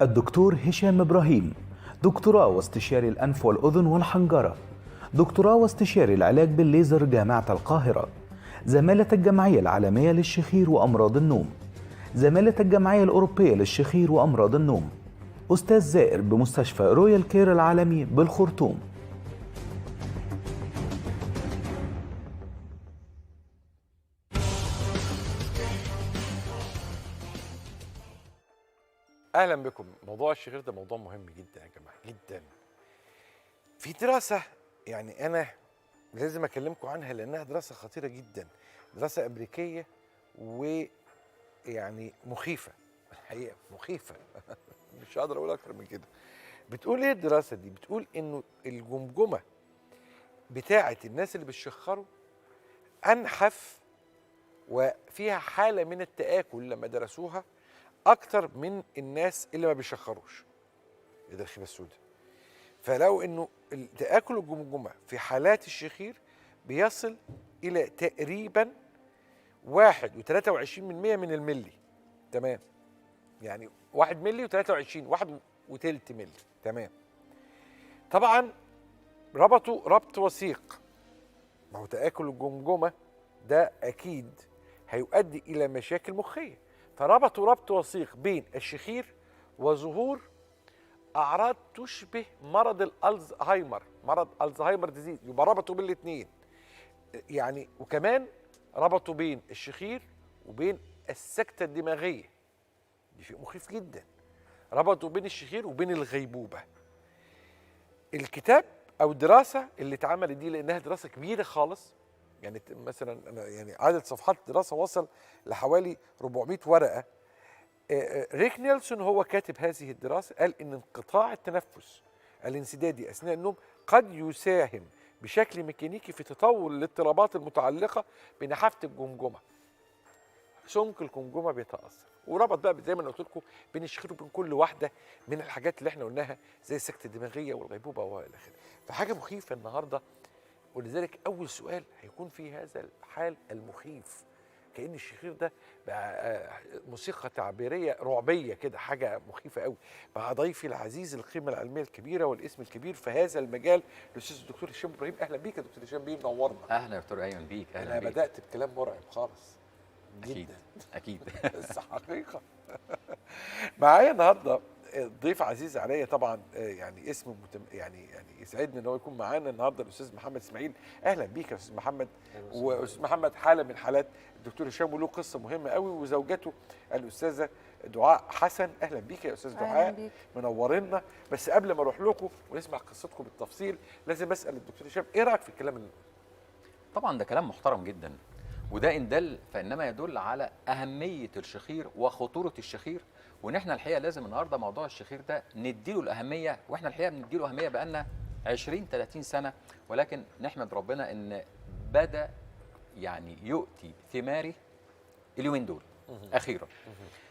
الدكتور هشام إبراهيم، دكتوراه واستشاري الأنف والأذن والحنجرة، دكتوراه واستشاري العلاج بالليزر جامعة القاهرة، زمالة الجمعية العالمية للشخير وأمراض النوم، زمالة الجمعية الأوروبية للشخير وأمراض النوم، أستاذ زائر بمستشفى رويال كير العالمي بالخرطوم. اهلا بكم. موضوع الشخير ده موضوع مهم جدا يا جماعه، جدا. في دراسه يعني انا لازم اكلمكم عنها لانها دراسه خطيره جدا، دراسه امريكيه ويعني مخيفه، الحقيقه مخيفه. مش هقدر اقول اكتر من كده. بتقول ايه الدراسه دي؟ بتقول انه الجمجمه بتاعه الناس اللي بيشخروا انحف وفيها حاله من التآكل لما درسوها اكتر من الناس اللي ما بيشخروش. ايه ده الخيبه السوداء؟ فلو انه تآكل الجمجمه في حالات الشخير بيصل الى تقريبا 1.23% من الملي. تمام، يعني 1 ملي و23 1.3 ملي. تمام. طبعا ربطوا ربط وثيق، ما هو تآكل الجمجمه ده اكيد هيؤدي الى مشاكل مخيه، فربطوا ربط وثيق بين الشخير وظهور اعراض تشبه مرض الالزهايمر، مرض الزهايمر ديزيز، يبقى ربطوا بين الاثنين يعني. وكمان ربطوا بين الشخير وبين السكتة الدماغية، دي شيء مخيف جدا. ربطوا بين الشخير وبين الغيبوبة. الكتاب او الدراسة اللي اتعملت دي لانها دراسة كبيرة خالص، يعني مثلا يعني عدد صفحات الدراسة وصل لحوالي 400 ورقة. ريك نيلسون هو كاتب هذه الدراسة، قال إن انقطاع التنفس الانسدادي أثناء النوم قد يساهم بشكل ميكانيكي في تطور الاضطرابات المتعلقة بنحافة الجمجمة. سمك الجمجمة بيتأثر، وربط بقى زي ما أنا قلت لكم بين الشخير وبين كل واحدة من الحاجات اللي احنا قلناها زي السكتة الدماغية والغيبوبة وإلى آخره. فحاجة مخيفة النهاردة، ولذلك أول سؤال هيكون في هذا الحال المخيف، كأن الشخير ده بقى موسيقى تعبيرية رعبية كده، حاجة مخيفة قوي. مع ضيفي العزيز القيمة العلمية الكبيرة والاسم الكبير في هذا المجال الأستاذ الدكتور هشام إبراهيم. أهلا بيك يا دكتور هشام بيه، منورنا. اهلا يا دكتور ايمن بيك. اهلا أنا بيك. بدأت بكلام مرعب خالص اكيد جدا. اكيد. بس حقيقة. معايا النهارده ضيف عزيز عليا طبعا، يعني اسم يعني يسعدني ان هو يكون معانا النهارده الاستاذ محمد اسماعيل. اهلا بيك يا استاذ محمد. واستاذ محمد حاله من حالات الدكتور هشام وله قصه مهمه قوي، وزوجته الاستاذه دعاء حسن. اهلا بيك يا استاذ دعاء، منورنا. بس قبل ما اروح لكم ونسمع قصتكم بالتفصيل لازم اسال الدكتور هشام ايه رايك في الكلام اللي طبعا ده كلام محترم جدا، وده ان دل فانما يدل على اهميه الشخير وخطوره الشخير، وان احنا الحقيقه لازم النهارده موضوع الشخير ده نديله الاهميه، واحنا الحقيقه بنديله اهميه بقالنا 20 30 سنه، ولكن نحمد ربنا ان بدا يعني يؤتي ثماره اليومين دول اخيرا.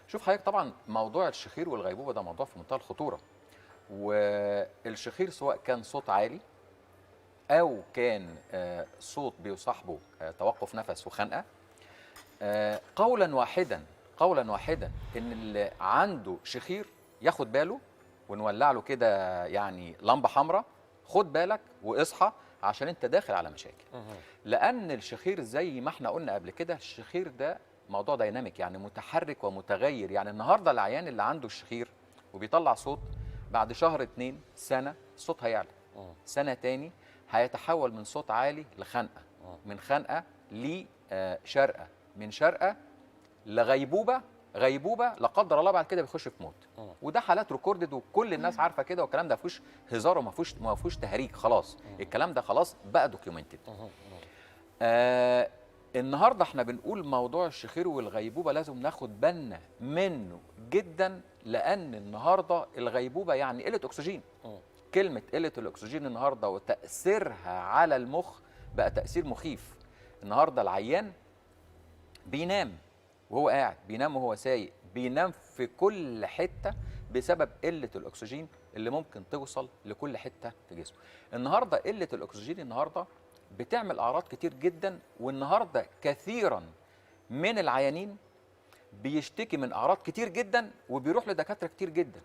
شوف حضرتك، طبعا موضوع الشخير والغيبوبه ده موضوع في منتهى الخطوره، والشخير سواء كان صوت عالي أو كان صوت بيصاحبه توقف نفس وخنقة، قولا واحدا إن اللي عنده شخير ياخد باله، ونولع له كده يعني لمبة حمراء، خد بالك واصحى عشان أنت داخل على مشاكل. لأن الشخير زي ما احنا قلنا قبل كده، الشخير ده موضوع ديناميك، يعني متحرك ومتغير. يعني النهارده العيان اللي عنده الشخير وبيطلع صوت، بعد شهر 2 سنة الصوت هيعلى، سنة تاني هيتحول من صوت عالي لخنقة، من خنقة لشرقة، من شرقة لغيبوبة، غيبوبة لا قدر الله بعد كده بيخش في موت. وده حالات ريكوردد وكل الناس عارفة كده، والكلام ده ما فيهوش هزار وما فيهوش تهريج، خلاص الكلام ده خلاص بقى دوكيومنتد. النهارده احنا بنقول موضوع الشخير والغيبوبة لازم ناخد بالنا منه جدا، لأن النهارده الغيبوبة يعني قلة أكسجين. كلمة قلة الأكسجين النهارده وتأثيرها على المخ بقى تأثير مخيف. النهارده العيان بينام وهو قاعد، بينام وهو سايق، بينام في كل حتة بسبب قلة الأكسجين اللي ممكن توصل لكل حتة في جسمه. النهارده قلة الأكسجين النهارده بتعمل أعراض كتير جدا، والنهارده كثيرا من العيانين بيشتكي من اعراض كتير جدا وبيروح لدكاتره كتير جدا.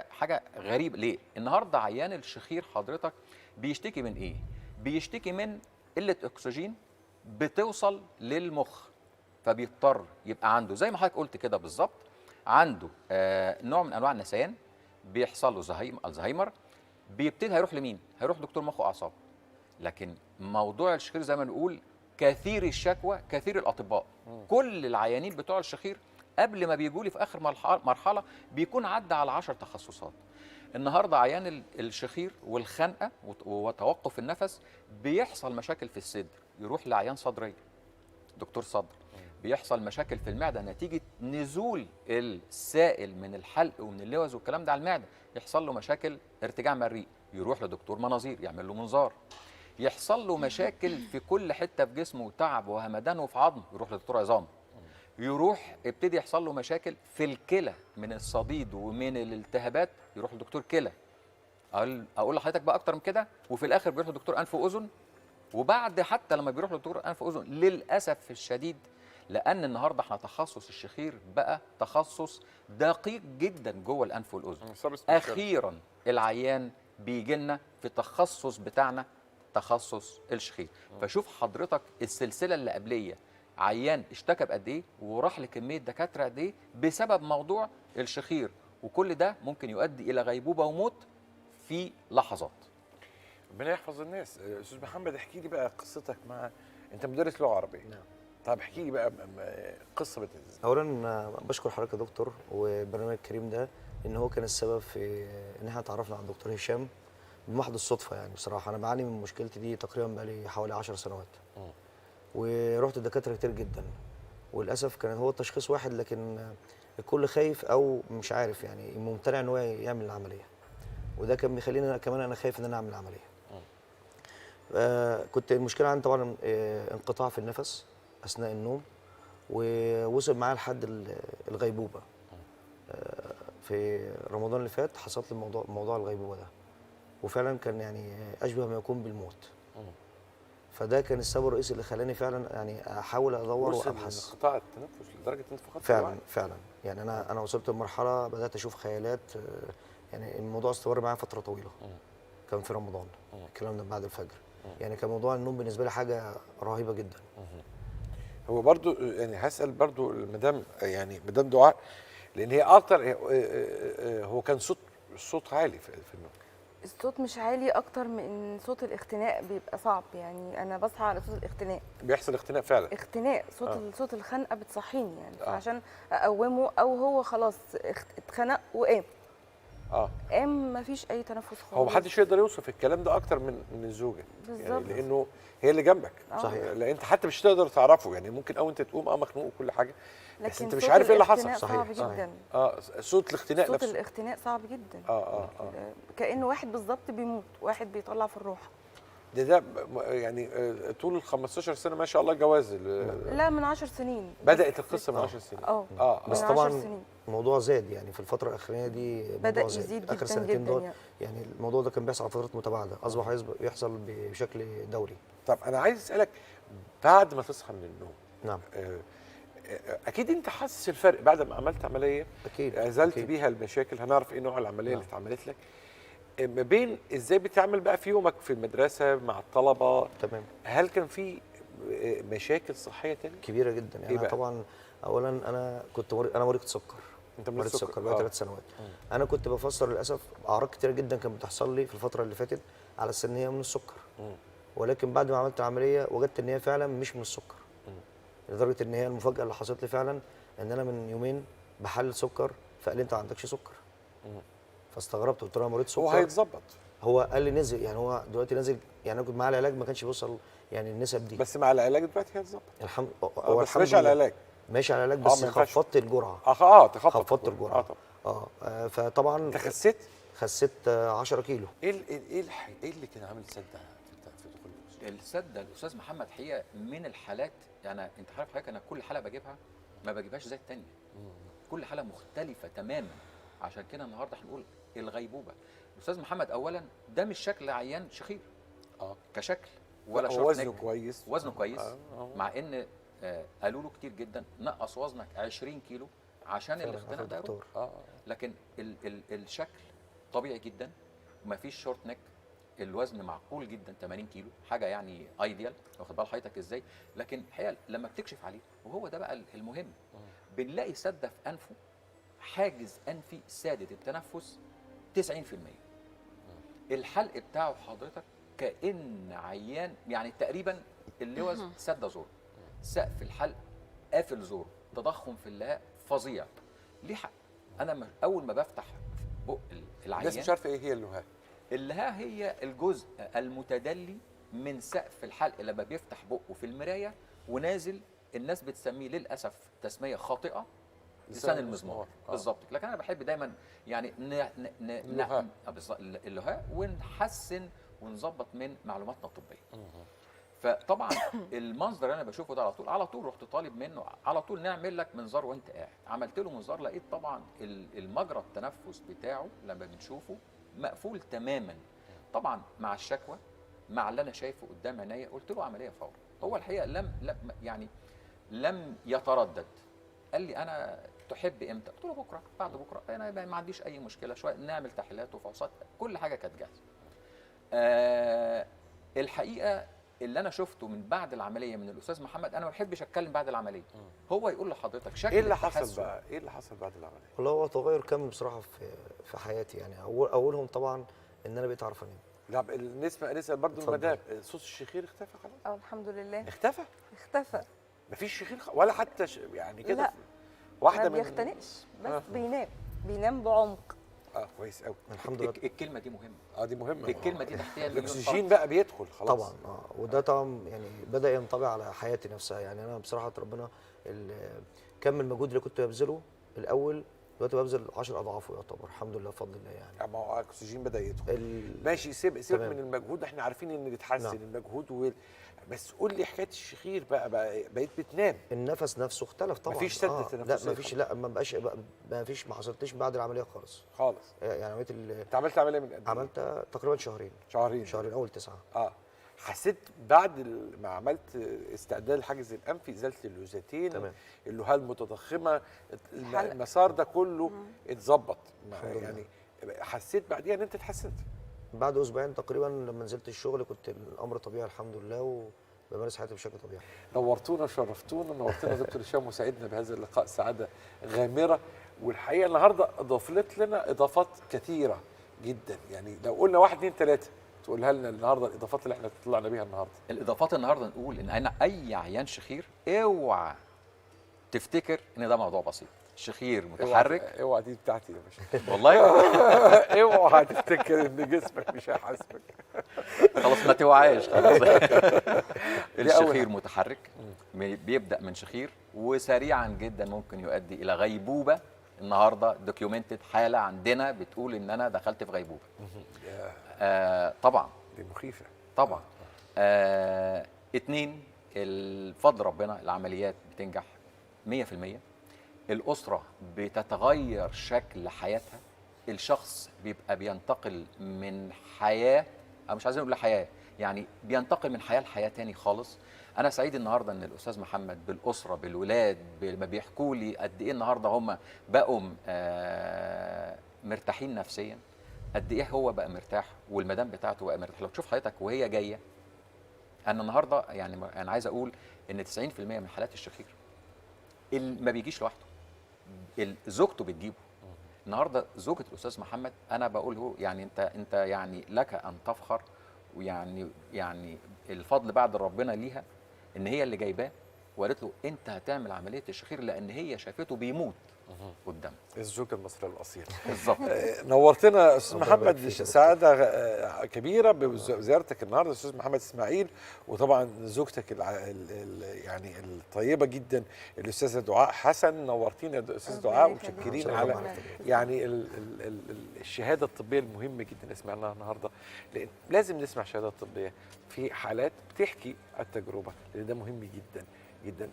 حاجه غريبه. ليه؟ النهارده عيان الشخير حضرتك بيشتكي من ايه؟ بيشتكي من قله اكسجين بتوصل للمخ، فبيضطر يبقى عنده زي ما حضرتك قلت كده بالظبط، عنده نوع من انواع النسيان، بيحصل له الزهايمر، بيبتدي هيروح لمين؟ هيروح دكتور مخ واعصاب. لكن موضوع الشخير زي ما نقول كثير الشكوى كثير الاطباء. كل العيانين بتوع الشخير قبل ما بيجوا لي في اخر مرحله بيكون عدى على 10 تخصصات. النهارده عيان الشخير والخنقه وتوقف النفس بيحصل مشاكل في الصدر، يروح لعيان صدريه دكتور صدر. بيحصل مشاكل في المعده نتيجه نزول السائل من الحلق ومن اللوز والكلام ده على المعده، يحصل له مشاكل ارتجاع مريء، يروح لدكتور مناظير يعمل له منظار. يحصل له مشاكل في كل حته في جسمه، تعب وهمدان وفي عظم، يروح لدكتور عظام. يروح ابتدي يحصل له مشاكل في الكلى من الصديد ومن الالتهابات، يروح لدكتور كلى. اقول لحضرتك بقى اكتر من كده، وفي الاخر بيروح لدكتور انف واذن. وبعد حتى لما بيروح لدكتور انف واذن للاسف الشديد، لان النهارده احنا تخصص الشخير بقى تخصص دقيق جدا جوه الانف والاذن. اخيرا العيان بيجي لنا في التخصص بتاعنا تخصص الشخير. فشوف حضرتك السلسله اللي قبليه، عيان اشتكى بقد ايه وراح لكميه دكاتره قد ايه بسبب موضوع الشخير، وكل ده ممكن يؤدي الى غيبوبه وموت في لحظات. ربنا يحفظ الناس. استاذ محمد، احكي لي بقى قصتك مع، انت مدرس لغه عربيه. نعم. طب احكي لي بقى قصه ازاي. اولا بشكر حضرتك يا دكتور وبرنامج الكريم ده، ان هو كان السبب في ان احنا اتعرفنا على الدكتور هشام بمحض الصدفه. يعني بصراحه انا بعاني من مشكلتي دي تقريبا بقالي حوالي 10 سنوات. ورحت لدكاتره كتير جدا، وللاسف كان هو التشخيص واحد، لكن الكل خايف او مش عارف، يعني ممتنع ان هو يعمل العمليه. وده كان بيخليني كمان انا خايف ان انا اعمل العمليه. كنت المشكله عندي طبعا انقطاع في النفس اثناء النوم، ووصل معايا لحد الغيبوبه. في رمضان اللي فات حصلت لي موضوع الغيبوبه ده، وفعلا كان يعني اشبه ما يكون بالموت. فده كان السبب الرئيسي اللي خلاني فعلا يعني احاول ادور وابحث. انقطاع التنفس لدرجه انت فقدت فعلا فعلا يعني انا وصلت لمرحله بدات اشوف خيالات. يعني الموضوع استمر معايا فتره طويله. كان في رمضان الكلام ده بعد الفجر. يعني كان موضوع النوم بالنسبه لي حاجه رهيبه جدا. هو برضو يعني هسال برضو المدام، يعني مدام دعاء، لان هي اكتر هو كان صوت عالي في النوم. الصوت مش عالي، اكتر من صوت الاختناق بيبقى صعب. يعني انا بصحى على صوت الاختناق. بيحصل اختناق فعلا. اختناق صوت الخنقه بتصحيني يعني. عشان اقومه، او هو خلاص اتخنق وقام. قام مفيش اي تنفس خالص. هو محدش يقدر يوصف الكلام ده اكتر من الزوجه. بالظبط. يعني لانه هي اللي جنبك. صحيح. لا انت حتى مش تقدر تعرفه، يعني ممكن انت تقوم مخنوق وكل حاجه، بس انت مش صوت عارف ايه اللي حصل. صعب جدا. صوت الاختناق نفسه. صوت الاختناق صعب جدا. كأنه واحد بالظبط بيموت، واحد بيطلع في الروح. ده يعني طول ال 15 سنه ما شاء الله جواز. لا، من 10 سنين بدات القصه من 10 سنين. بس طبعا الموضوع زاد يعني في الفتره الاخرانيه دي. بدا يزيد اخر جدا سنتين دول يعني. يعني الموضوع ده كان بيحصل على فترات متباعده، اصبح يحصل بشكل دوري. طب انا عايز اسالك، بعد ما تصحى من النوم، نعم، اكيد انت حاسس الفرق بعد ما عملت عمليه. اكيد ازلت بيها المشاكل. هنعرف ايه نوع العمليه اللي اتعملت لك، ما بين ازاي بتعمل بقى في يومك في المدرسه مع الطلبه. تمام. هل كان في مشاكل صحيه تانية كبيره جدا؟ يعني إيه طبعا اولا انا كنت انا مريض سكر. انت مريض سكر بقى 3 سنوات. انا كنت بفسر للاسف اعراض كتيره جدا كانت بتحصل لي في الفتره اللي فاتت على اساس ان هي من السكر. ولكن بعد ما عملت العمليه وجدت ان هي فعلا مش من السكر. لدرجه ان هي المفاجاه اللي حصلت لي فعلا ان انا من يومين بحلل سكر، فقال لي انت ما عندكش سكر. فاستغربت، قلت له انا مريض سكر. هو هيتظبط. هو قال لي نزل، يعني هو دلوقتي نازل. يعني انا كنت معاه العلاج ما كانش بيوصل يعني النسب دي. بس مع العلاج دلوقتي هيتظبط. هو بس ماشي على العلاج. ماشي على العلاج، بس خفضت الجرعه. خفضت الجرعه. فطبعا انت خسيت 10 كيلو. ايه اللي كان عامل سد في دخول السد ده الاستاذ محمد حقيقه من الحالات. يعني انت عارف حضرتك، انا كل حاله بجيبها ما بجيبهاش زي الثانيه. كل حاله مختلفه تماما. عشان كده النهارده هنقول الغيبوبه. الاستاذ محمد اولا ده مش شكل عيان شخير كشكل، ولا وزنه كويس. وزنه كويس. مع ان قالوا له كتير جدا نقص وزنك 20 كيلو عشان فعلا الاختناق عارف ده يروح. دكتور. لكن ال الشكل طبيعي جدا، ومفيش شورت نيك، الوزن معقول جدا 80 كيلو، حاجه يعني ايديال، واخد بال حضرتك ازاي؟ لكن الحقيقه لما بتكشف عليه، وهو ده بقى المهم، بنلاقي سده في انفه، حاجز انفي سادد التنفس 90%. الحلق بتاعه حضرتك كأن عيان، يعني تقريبا اللوز سد زور، سقف الحلق قافل زور، تضخم في اللهاء فظيع. ليه حق؟ انا اول ما بفتح بق العيان، الناس مش عارفه ايه هي اللهاء. اللهاء هي الجزء المتدلي من سقف الحلق لما بيفتح بقه في المرايه ونازل. الناس بتسميه للاسف تسميه خاطئه لسان المزمار. بالظبط. لكن انا بحب دايما يعني اللهاء. اللهاء، ونحسن ونظبط من معلوماتنا الطبيه. فطبعا المنظر اللي انا بشوفه ده على طول رحت طالب منه على طول نعمل لك منظار وانت قاعد. عملت له منظار، لقيت طبعا المجرى التنفس بتاعه لما بنشوفه مقفول تماما. طبعا مع الشكوى، مع اللي انا شايفه قدام عينيا، قلت له عمليه فورا. هو الحقيقه لم يتردد. قال لي انا تحب امتى؟ قلت له بكره، بعد بكره، انا ما عنديش اي مشكله، شويه نعمل تحليلات وفحوصات، كل حاجه كانت جاهزه. الحقيقه اللي انا شفته من بعد العمليه من الاستاذ محمد، انا ما بحبش اتكلم بعد العمليه. هو يقول لحضرتك شكل ايه اللي حصل التحسن. بقى؟ ايه اللي حصل بعد العمليه؟ والله هو تغير كامل بصراحه في حياتي يعني. اولهم طبعا ان انا بقيت اعرف انام. لا نسال برضه اتفضل. المدام، صوت الشخير اختفى خلاص؟ الحمد لله اختفى؟ اختفى. مفيش شخير ولا حتى يعني كده؟ لا، واحده ما من بيختنقش، بس بينام بعمق. كويس قوي. الحمد لله. الكلمه دي مهمه. دي مهمه. الكلمه دي تحتيها مليون الاكسجين خط. بقى بيدخل خلاص. طبعا وده طبعا يعني بدا ينطبع على حياتي نفسها. يعني انا بصراحه ربنا كم المجهود اللي كنت ببذله الاول دلوقتي ببذل 10 اضعافه يعتبر، الحمد لله بفضل الله يعني. ما هو الاكسجين بدا يدخل. ماشي، سيبك من المجهود، احنا عارفين ان بيتحسن المجهود بس قول لي حكايه الشخير بقى بقيت بتنام. النفس نفسه اختلف طبعا. مفيش سد تنفسي؟ لا مفيش، لا ما حصلتش بعد العمليه خالص. يعني عمليه انت عملت عمليه من قد ايه؟ عملت تقريبا شهرين اول 9. حسيت بعد ما عملت استعداد الحاجز الانفي، ازاله اللوزتين، اللهاء المتضخمه، المسار ده كله اتظبط يعني؟ حسيت بعديها ان انت اتحسنت؟ بعد اسبوعين تقريبا لما نزلت الشغل كنت الامر طبيعي الحمد لله، وبمارس حياتي بشكل طبيعي. نورتونا وشرفتونا، نورتنا دكتور هشام وسعدنا بهذا اللقاء سعاده غامره. والحقيقه النهارده اضافت لنا اضافات كثيره جدا. يعني لو قلنا 1 2 3 تقولها لنا النهارده الاضافات اللي احنا طلعنا بيها النهارده. الاضافات النهارده نقول ان انا اي عيان شخير اوعى تفتكر ان ده موضوع بسيط. شخير متحرك، اوعى دي بتاعتي يا باشا والله. اوعى تفتكر ان جسمك مش هيحاسبك. خلاص ما توعاش خلاص. الشخير متحرك، بيبدا من شخير وسريعا جدا ممكن يؤدي الى غيبوبه. النهارده دوكيومنتد حاله عندنا بتقول ان انا دخلت في غيبوبه. طبعا دي مخيفه طبعا. 2 الفضل ربنا العمليات بتنجح 100%. الأسرة بتتغير شكل حياتها. الشخص بيبقى بينتقل من حياة، أو مش عايزين نقول حياة، يعني بينتقل من حياة لحياة تاني خالص. أنا سعيد النهاردة إن الأستاذ محمد بالأسرة بالولاد ما بيحكوا لي قد إيه النهاردة هم بقوا مرتاحين نفسيا، قد إيه هو بقى مرتاح والمدام بتاعته بقى مرتاح. لو تشوف حضرتك وهي جاية، أنا النهاردة يعني أنا عايز أقول إن 90% من حالات الشخير ما بيجيش لوحده، زوجته بتجيبه. النهارده زوجة الاستاذ محمد انا بقول له يعني انت يعني لك ان تفخر، ويعني الفضل بعد ربنا ليها ان هي اللي جايباه، وقالت له انت هتعمل عمليه الشخير لان هي شافته بيموت قدام. الزوجة المصرية الأصيلة بالظبط. نورتنا أستاذ محمد، سعادة كبيرة بزيارتك النهاردة أستاذ محمد إسماعيل، وطبعا زوجتك يعني الطيبة جدا الأستاذة دعاء حسن. نورتينا يا أستاذ دعاء، ومتشكرين على يعني الشهادة الطبية المهمة جدا اللي سمعناها النهاردة، لأن لازم نسمع شهادات طبية في حالات بتحكي التجربة، لأن ده مهم جدا جدا.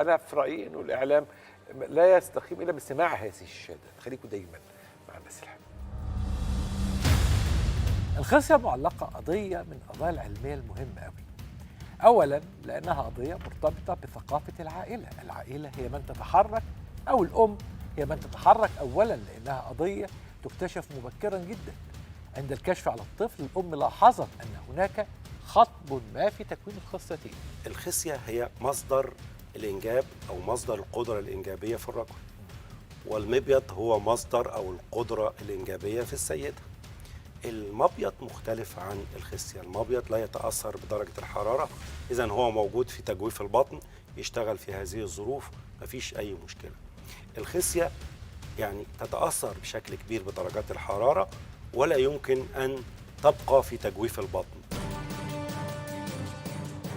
أنا في رأيي إنه الإعلام لا يستقيم الا باستماع هذه الشهادات. خليكم دايما مع الناس الحلوه. الخصيه المعلقه قضيه من القضايا العلميه المهمه قوي. اولا لانها قضيه مرتبطه بثقافه العائله، العائله هي من تتحرك، او الام هي من تتحرك اولا، لانها قضيه تكتشف مبكرا جدا. عند الكشف على الطفل الام لاحظت ان هناك خطب ما في تكوين الخصيتين. الخصية هي مصدر الإنجاب أو مصدر القدرة الإنجابية في الرجل، والمبيض هو مصدر أو القدرة الإنجابية في السيدة. المبيض مختلف عن الخصية، المبيض لا يتأثر بدرجة الحرارة، إذن هو موجود في تجويف البطن يشتغل في هذه الظروف مفيش أي مشكلة. الخصية يعني تتأثر بشكل كبير بدرجات الحرارة ولا يمكن أن تبقى في تجويف البطن،